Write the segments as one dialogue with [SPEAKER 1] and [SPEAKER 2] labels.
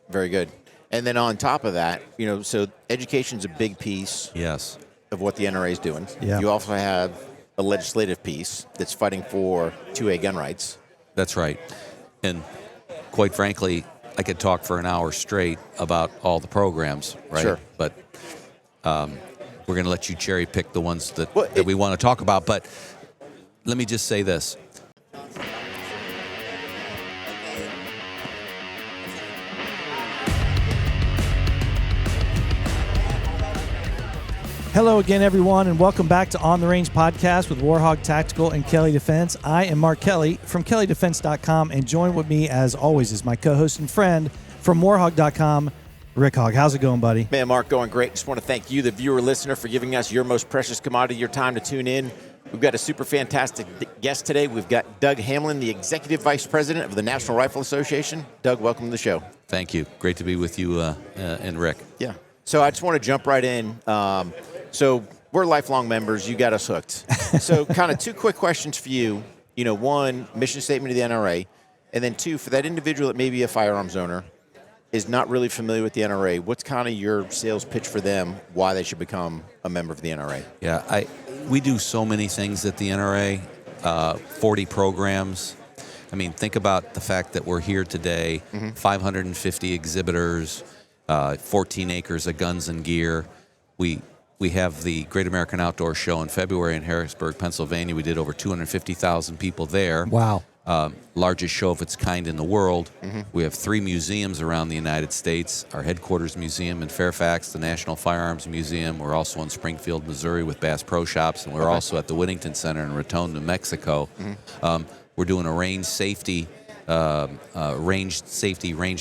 [SPEAKER 1] Very good. And then on top of that, so education's a big piece
[SPEAKER 2] Yes.
[SPEAKER 1] of what the NRA is doing.
[SPEAKER 3] Yeah.
[SPEAKER 1] You also have a legislative piece that's fighting for 2A gun rights.
[SPEAKER 2] That's right. And quite frankly, I could talk for an hour straight about all the programs, right?
[SPEAKER 1] Sure.
[SPEAKER 2] But we're going to let you cherry pick the ones that
[SPEAKER 1] Well,
[SPEAKER 2] we want to talk about. But let me just say this.
[SPEAKER 3] Hello again, everyone, and welcome back to On the Range Podcast with Warhawk Tactical and Kelly Defense. I am Mark Kelly from kellydefense.com, and joined with me, as always, is my co-host and friend from warhawk.com, Rick Hogg. How's it going, buddy?
[SPEAKER 1] Man, Mark, going great. Just want to thank you, the viewer listener, for giving us your most precious commodity, your time to tune in. We've got a super fantastic guest today. We've got Doug Hamlin, the Executive Vice President of the National Rifle Association. Doug, welcome to the show.
[SPEAKER 2] Thank you. Great to be with you and Rick.
[SPEAKER 1] Yeah. So I just want to jump right in. So we're lifelong members. You got us hooked. So kind of two quick questions for you. One, mission statement of the NRA. And then two, for that individual that may be a firearms owner, is not really familiar with the NRA, what's kind of your sales pitch for them, why they should become a member of the NRA?
[SPEAKER 2] Yeah, we do so many things at the NRA, 40 programs. I mean, think about the fact that we're here today, 550 exhibitors, 14 acres of guns and gear. We have the Great American Outdoor Show in February in Harrisburg, Pennsylvania. We did over 250,000 people there.
[SPEAKER 3] Wow.
[SPEAKER 2] Largest show of its kind in the world. We have 3 museums around the United States. Our headquarters museum in Fairfax, the National Firearms Museum. We're also in Springfield, Missouri with Bass Pro Shops, and we're also at the Whittington Center in Raton, New Mexico. We're doing a range safety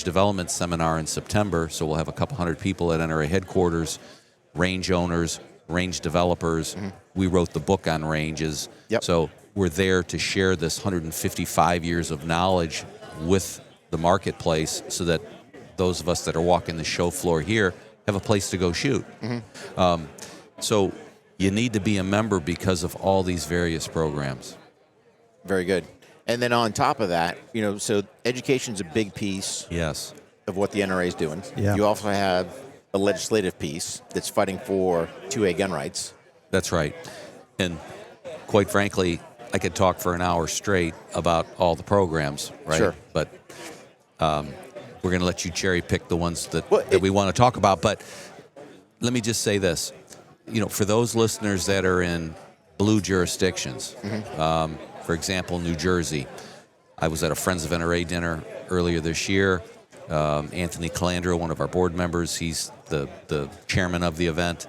[SPEAKER 2] development seminar in September, so we'll have a couple hundred people at NRA headquarters, range owners, range developers. We wrote the book on ranges.
[SPEAKER 1] Yep.
[SPEAKER 2] So we're there to share this 155 years of knowledge with the marketplace so that those of us that are walking the show floor here have a place to go shoot. So you need to be a member because of all these various programs.
[SPEAKER 1] Very good. And then on top of that, so education's a big piece
[SPEAKER 2] Yes.
[SPEAKER 1] of what the NRA is doing.
[SPEAKER 3] Yeah.
[SPEAKER 1] You also have a legislative piece that's fighting for 2A gun rights.
[SPEAKER 2] That's right. And quite frankly, I could talk for an hour straight about all the programs, right?
[SPEAKER 1] Sure.
[SPEAKER 2] But we're going to let you cherry pick the ones that we want to talk about. But let me just say this. For those listeners that are in blue jurisdictions, for example, New Jersey, I was at a Friends of NRA dinner earlier this year. Anthony Calandro, one of our board members, he's the chairman of the event.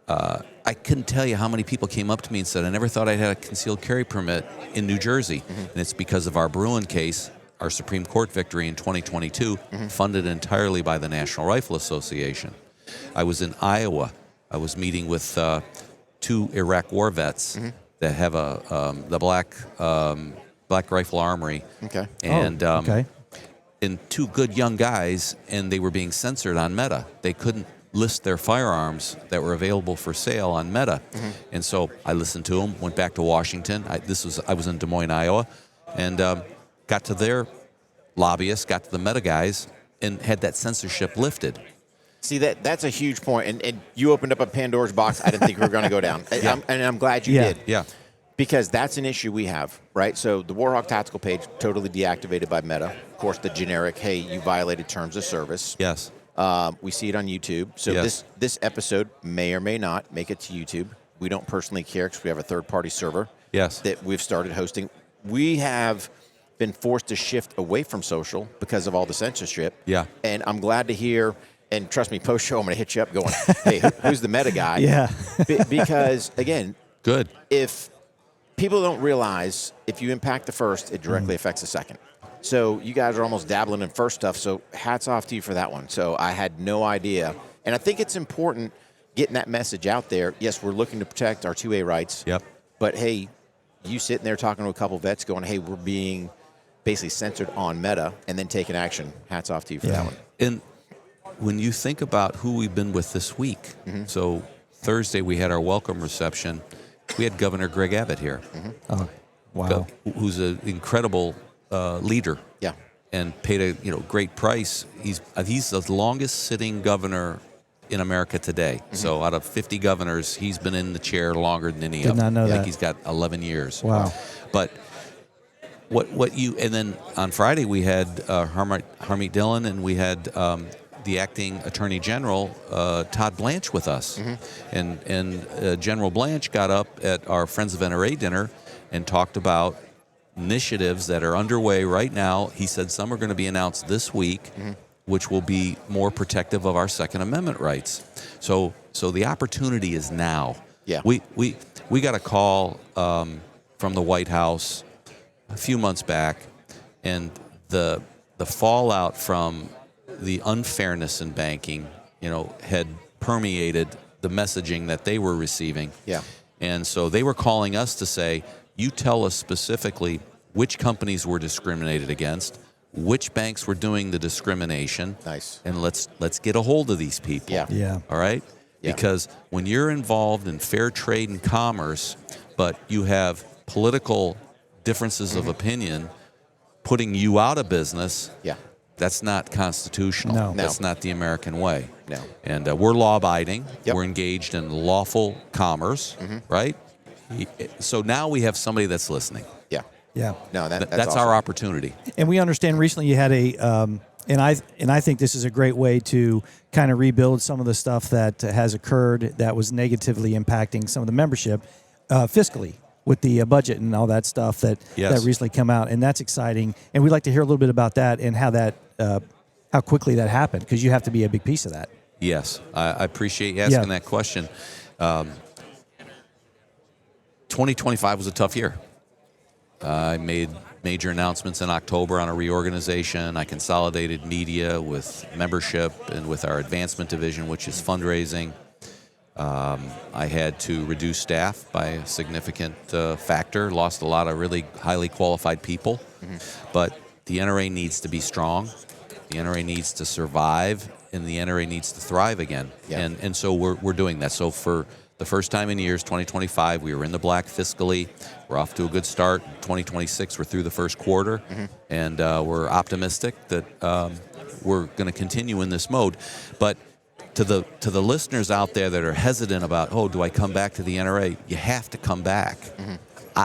[SPEAKER 2] I couldn't tell you how many people came up to me and said, I never thought I'd had a concealed carry permit in New Jersey. And it's because of our Bruin case, our Supreme Court victory in 2022, funded entirely by the National Rifle Association. I was in Iowa. I was meeting with 2 Iraq war vets that have the Black Rifle Armory.
[SPEAKER 1] Okay.
[SPEAKER 2] And
[SPEAKER 3] okay.
[SPEAKER 2] And 2 good young guys, and they were being censored on Meta. They couldn't list their firearms that were available for sale on Meta. And so I listened to them, went back to Washington. I was in Des Moines, Iowa, and got to their lobbyists, got to the Meta guys, and had that censorship lifted.
[SPEAKER 1] See, that's a huge point. And you opened up a Pandora's box I didn't think we were going to go down. And I'm glad you did.
[SPEAKER 2] Yeah.
[SPEAKER 1] Because that's an issue we have, right? So the Warhawk Tactical page, totally deactivated by Meta. Of course, the generic, hey, you violated terms of service.
[SPEAKER 2] Yes.
[SPEAKER 1] We see it on YouTube. So
[SPEAKER 2] Yes.
[SPEAKER 1] this episode may or may not make it to YouTube. We don't personally care because we have a third-party server
[SPEAKER 2] Yes.
[SPEAKER 1] that we've started hosting. We have been forced to shift away from social because of all the censorship.
[SPEAKER 2] Yeah.
[SPEAKER 1] And I'm glad to hear, and trust me, post-show, I'm going to hit you up going, hey, who's the Meta guy?
[SPEAKER 3] Yeah.
[SPEAKER 1] Because, again,
[SPEAKER 2] Good.
[SPEAKER 1] if people don't realize if you impact the first, it directly affects the second. So you guys are almost dabbling in first stuff, so hats off to you for that one. So I had no idea. And I think it's important getting that message out there. Yes, we're looking to protect our 2A rights.
[SPEAKER 2] Yep.
[SPEAKER 1] But, hey, you sitting there talking to a couple vets going, hey, we're being basically censored on Meta and then taking action. Hats off to you for that one.
[SPEAKER 2] And when you think about who we've been with this week, so Thursday we had our welcome reception. We had Governor Greg Abbott here.
[SPEAKER 3] Oh, wow.
[SPEAKER 2] Who's an incredible leader.
[SPEAKER 1] Yeah.
[SPEAKER 2] and paid a great price. He's the longest sitting governor in America today. So out of 50 governors, he's been in the chair longer than any of them.
[SPEAKER 3] Did not know
[SPEAKER 2] I
[SPEAKER 3] that.
[SPEAKER 2] think he's got 11 years.
[SPEAKER 3] Wow.
[SPEAKER 2] But and then on Friday we had Harmeet Dillon, and we had the acting Attorney General Todd Blanche with us, and General Blanche got up at our Friends of NRA dinner and talked about initiatives that are underway right now. He said some are going to be announced this week, which will be more protective of our Second Amendment rights. So the opportunity is now.
[SPEAKER 1] Yeah.
[SPEAKER 2] We got a call from the White House a few months back, and the fallout from the unfairness in banking, had permeated the messaging that they were receiving.
[SPEAKER 1] Yeah.
[SPEAKER 2] And so they were calling us to say, you tell us specifically which companies were discriminated against, which banks were doing the discrimination.
[SPEAKER 1] Nice.
[SPEAKER 2] And let's get a hold of these people.
[SPEAKER 1] Yeah.
[SPEAKER 3] Yeah.
[SPEAKER 2] All right?
[SPEAKER 1] Yeah.
[SPEAKER 2] Because when you're involved in fair trade and commerce, but you have political differences of opinion putting you out of business,
[SPEAKER 1] Yeah.
[SPEAKER 2] that's not constitutional.
[SPEAKER 3] No.
[SPEAKER 2] That's not the American way.
[SPEAKER 1] No.
[SPEAKER 2] And we're law-abiding.
[SPEAKER 1] Yep.
[SPEAKER 2] We're engaged in lawful commerce, right? So now we have somebody that's listening.
[SPEAKER 1] Yeah.
[SPEAKER 3] Yeah.
[SPEAKER 1] No, that's
[SPEAKER 2] That's
[SPEAKER 1] awesome.
[SPEAKER 2] our opportunity.
[SPEAKER 3] And we understand recently you had and I think this is a great way to kind of rebuild some of the stuff that has occurred that was negatively impacting some of the membership fiscally with the budget and all that stuff that recently come out, and that's exciting. And we'd like to hear a little bit about that and how that how quickly that happened, because you have to be a big piece of that.
[SPEAKER 2] Yes, I appreciate you asking that question. 2025 was a tough year. I made major announcements in October on a reorganization. I consolidated media with membership and with our advancement division, which is fundraising. I had to reduce staff by a significant factor, lost a lot of really highly qualified people. But the NRA needs to be strong. The NRA needs to survive, and the NRA needs to thrive again.
[SPEAKER 1] Yeah.
[SPEAKER 2] And so we're doing that. So for the first time in years, 2025, we were in the black fiscally. We're off to a good start. 2026, we're through the first quarter, and we're optimistic that we're going to continue in this mode. But to the listeners out there that are hesitant about, do I come back to the NRA? You have to come back.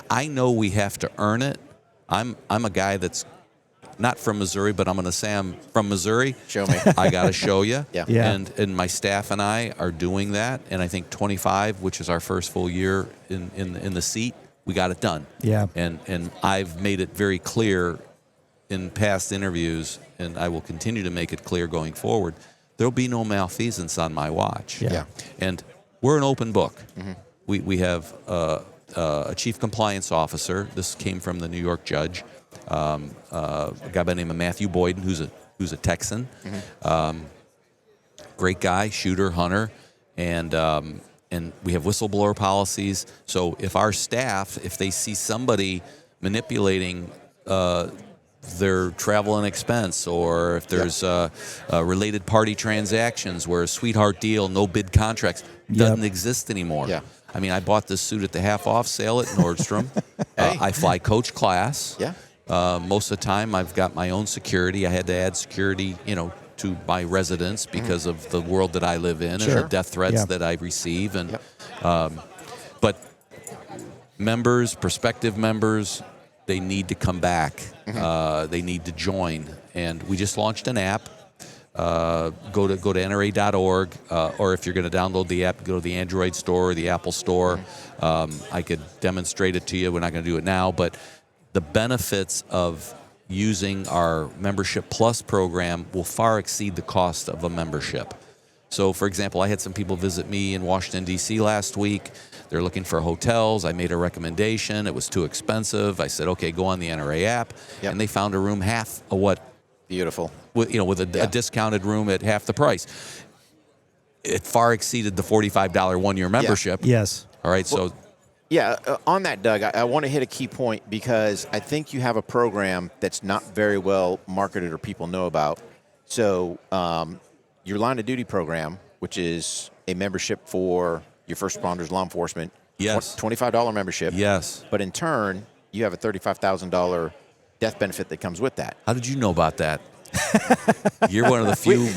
[SPEAKER 2] I know we have to earn it. I'm a guy that's not from Missouri, but I'm going to say I'm from Missouri.
[SPEAKER 1] Show me.
[SPEAKER 2] I got to show you.
[SPEAKER 1] Yeah.
[SPEAKER 3] Yeah.
[SPEAKER 2] And my staff and I are doing that. And I think 25, which is our first full year in the seat, we got it done.
[SPEAKER 3] Yeah.
[SPEAKER 2] And I've made it very clear in past interviews, and I will continue to make it clear going forward, there'll be no malfeasance on my watch.
[SPEAKER 3] Yeah.
[SPEAKER 2] And we're an open book. We have a chief compliance officer. This came from the New York judge. A guy by the name of Matthew Boyden, who's a Texan, great guy, shooter, hunter, and we have whistleblower policies. So if our staff, if they see somebody manipulating their travel and expense, or if there's related party transactions where a sweetheart deal, no bid contracts doesn't exist anymore.
[SPEAKER 1] Yeah.
[SPEAKER 2] I mean, I bought this suit at the half off sale at Nordstrom.
[SPEAKER 1] Hey.
[SPEAKER 2] I fly coach class.
[SPEAKER 1] Yeah.
[SPEAKER 2] Most of the time, I've got my own security. I had to add security, to my residence because of the world that I live in and the death threats that I receive. And but members, prospective members, they need to come back. They need to join. And we just launched an app. Go to NRA.org, or if you're going to download the app, go to the Android store or the Apple store. I could demonstrate it to you. We're not going to do it now, but the benefits of using our Membership Plus program will far exceed the cost of a membership. So, for example, I had some people visit me in Washington, D.C. last week. They're looking for hotels. I made a recommendation. It was too expensive. I said, okay, go on the NRA app. And they found a room half of what.
[SPEAKER 1] Beautiful.
[SPEAKER 2] With a discounted room at half the price. It far exceeded the $45 one-year membership.
[SPEAKER 3] Yes.
[SPEAKER 2] All right, so.
[SPEAKER 1] Yeah, on that, Doug, I want to hit a key point, because I think you have a program that's not very well marketed or people know about. So your line of duty program, which is a membership for your first responders, law enforcement.
[SPEAKER 2] Yes.
[SPEAKER 1] $25 membership.
[SPEAKER 2] Yes.
[SPEAKER 1] But in turn, you have a $35,000 death benefit that comes with that.
[SPEAKER 2] How did you know about that? You're one of the few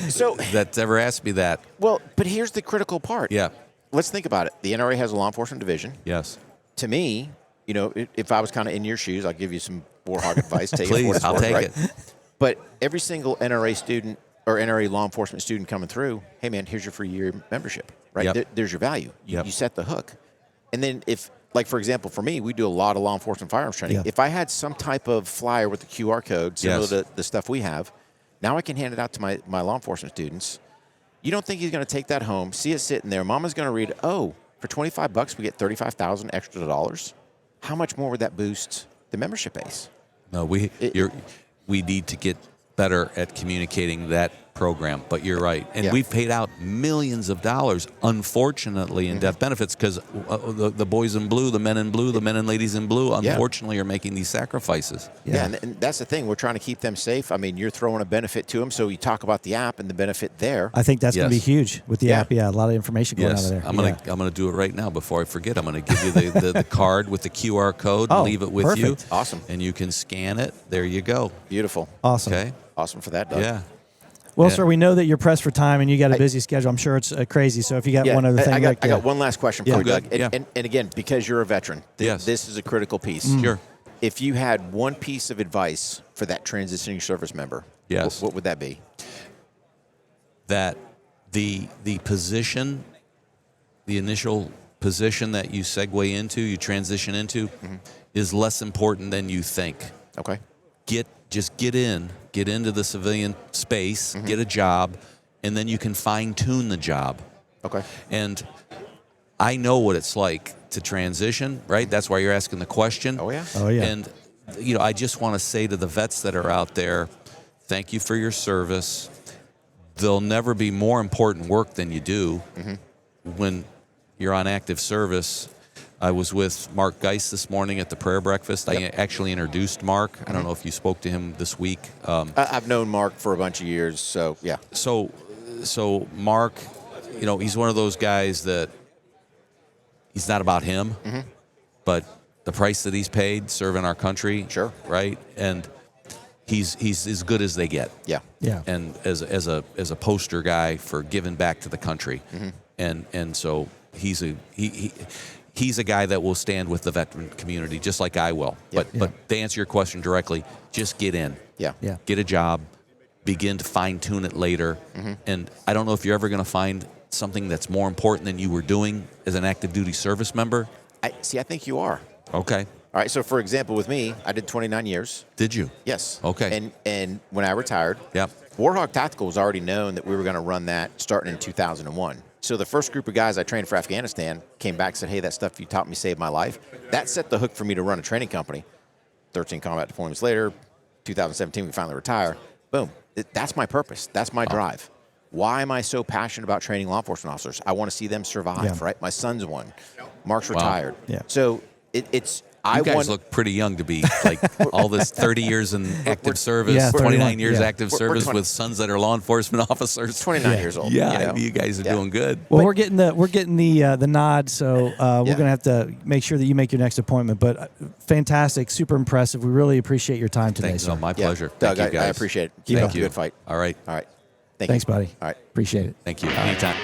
[SPEAKER 2] that's ever asked me that.
[SPEAKER 1] Well, but here's the critical part.
[SPEAKER 2] Yeah.
[SPEAKER 1] Let's think about it. The NRA has a law enforcement division.
[SPEAKER 2] Yes.
[SPEAKER 1] To me, if I was kind of in your shoes, I'll give you some Warhawk advice. Take
[SPEAKER 2] Please,
[SPEAKER 1] it for what it's
[SPEAKER 2] I'll
[SPEAKER 1] worth,
[SPEAKER 2] take
[SPEAKER 1] right?
[SPEAKER 2] it.
[SPEAKER 1] But every single NRA student or NRA law enforcement student coming through, hey, man, here's your free year membership, right?
[SPEAKER 2] Yep.
[SPEAKER 1] There's your value.
[SPEAKER 2] Yep.
[SPEAKER 1] You set the hook. And then if, like, for example, for me, we do a lot of law enforcement firearms training.
[SPEAKER 3] Yeah.
[SPEAKER 1] If I had some type of flyer with the QR code similar
[SPEAKER 2] Yes.
[SPEAKER 1] to the stuff we have, now I can hand it out to my law enforcement students. You don't think he's going to take that home, see it sitting there. Mama's going to read, oh, for $25, we get $35,000 extra dollars. How much more would that boost the membership base?
[SPEAKER 2] No, we need to get better at communicating that program, but you're right. And we've paid out millions of dollars, unfortunately, in death benefits because the boys in blue, the men in blue, the men and ladies in blue, unfortunately, are making these sacrifices.
[SPEAKER 1] Yeah, and that's the thing. We're trying to keep them safe. I mean, you're throwing a benefit to them, so you talk about the app and the benefit there.
[SPEAKER 3] I think that's going to be
[SPEAKER 2] Yes.
[SPEAKER 3] huge with the app. Yeah, a lot of information going out
[SPEAKER 2] Yes,
[SPEAKER 3] of there.
[SPEAKER 2] I'm gonna do it right now before I forget. I'm gonna give you the card with the QR code and
[SPEAKER 3] Oh,
[SPEAKER 2] leave it with you.
[SPEAKER 3] perfect.
[SPEAKER 1] Awesome.
[SPEAKER 2] And you can scan it. There you go.
[SPEAKER 1] Beautiful.
[SPEAKER 3] Awesome.
[SPEAKER 2] Okay.
[SPEAKER 1] Awesome for that, Doug.
[SPEAKER 2] Yeah.
[SPEAKER 3] Well,
[SPEAKER 2] Yeah.
[SPEAKER 3] sir, we know that you're pressed for time and you got a busy schedule. I'm sure it's crazy. So if you got one other thing,
[SPEAKER 1] I got one last question for
[SPEAKER 3] Yeah.
[SPEAKER 1] you, Doug.
[SPEAKER 2] Good. Yeah.
[SPEAKER 1] And again, because you're a veteran,
[SPEAKER 2] Yes.
[SPEAKER 1] this is a critical piece.
[SPEAKER 2] Sure.
[SPEAKER 1] If you had one piece of advice for that transitioning service member,
[SPEAKER 2] Yes.
[SPEAKER 1] what would that be?
[SPEAKER 2] That the position, the initial position that you segue into, you transition into, is less important than you think.
[SPEAKER 1] Okay.
[SPEAKER 2] Just get into the civilian space, get a job, and then you can fine tune the job.
[SPEAKER 1] Okay.
[SPEAKER 2] And I know what it's like to transition, right? That's why you're asking the question.
[SPEAKER 1] Oh, yeah.
[SPEAKER 3] Oh, yeah.
[SPEAKER 2] And, I just want to say to the vets that are out there, thank you for your service. There'll never be more important work than you do when you're on active service. I was with Mark Geist this morning at the prayer breakfast. I actually introduced Mark. I don't know if you spoke to him this week.
[SPEAKER 1] I've known Mark for a bunch of years, so yeah.
[SPEAKER 2] So Mark, he's one of those guys that he's not about him, but the price that he's paid serving our country,
[SPEAKER 1] Sure.
[SPEAKER 2] right? And he's as good as they get.
[SPEAKER 1] Yeah.
[SPEAKER 3] Yeah.
[SPEAKER 2] And as a poster guy for giving back to the country, and so he's a guy that will stand with the veteran community just like I will.
[SPEAKER 1] Yeah.
[SPEAKER 2] But to answer your question directly, just get in.
[SPEAKER 1] Yeah.
[SPEAKER 3] Yeah.
[SPEAKER 2] Get a job, begin to fine tune it later. And I don't know if you're ever going to find something that's more important than you were doing as an active duty service member.
[SPEAKER 1] I think you are.
[SPEAKER 2] Okay.
[SPEAKER 1] All right, so for example, with me, I did 29 years.
[SPEAKER 2] Did you?
[SPEAKER 1] Yes.
[SPEAKER 2] Okay.
[SPEAKER 1] And when I retired,
[SPEAKER 2] Yep.
[SPEAKER 1] Warhawk Tactical was already known that we were going to run that starting in 2001. So the first group of guys I trained for Afghanistan came back and said, hey, that stuff you taught me saved my life. That set the hook for me to run a training company. 13 combat deployments later, 2017, we finally retire. Boom. That's my purpose. That's my drive. Why am I so passionate about training law enforcement officers? I want to see them survive, right? My son's one. Mark's retired.
[SPEAKER 3] Yeah.
[SPEAKER 1] So it's...
[SPEAKER 2] You guys look pretty young to be like all this 30 years in active service,
[SPEAKER 3] Yeah,
[SPEAKER 2] 29 years
[SPEAKER 3] yeah.
[SPEAKER 2] active
[SPEAKER 1] We're
[SPEAKER 2] service
[SPEAKER 1] 20
[SPEAKER 2] with sons that are law enforcement officers.
[SPEAKER 1] 29 years old.
[SPEAKER 2] Yeah, you guys are doing good.
[SPEAKER 3] Well, we're getting the nod, so we're going to have to make sure that you make your next appointment. But fantastic, super impressive. We really appreciate your time today,
[SPEAKER 2] Thanks,
[SPEAKER 3] sir.
[SPEAKER 2] my
[SPEAKER 1] Yeah.
[SPEAKER 2] pleasure.
[SPEAKER 1] Doug,
[SPEAKER 2] Thank you, guys.
[SPEAKER 1] I appreciate it. Keep up the good fight.
[SPEAKER 2] All right.
[SPEAKER 1] All right.
[SPEAKER 3] Thanks, buddy.
[SPEAKER 1] All right.
[SPEAKER 3] Appreciate it.
[SPEAKER 2] Thank you. Anytime.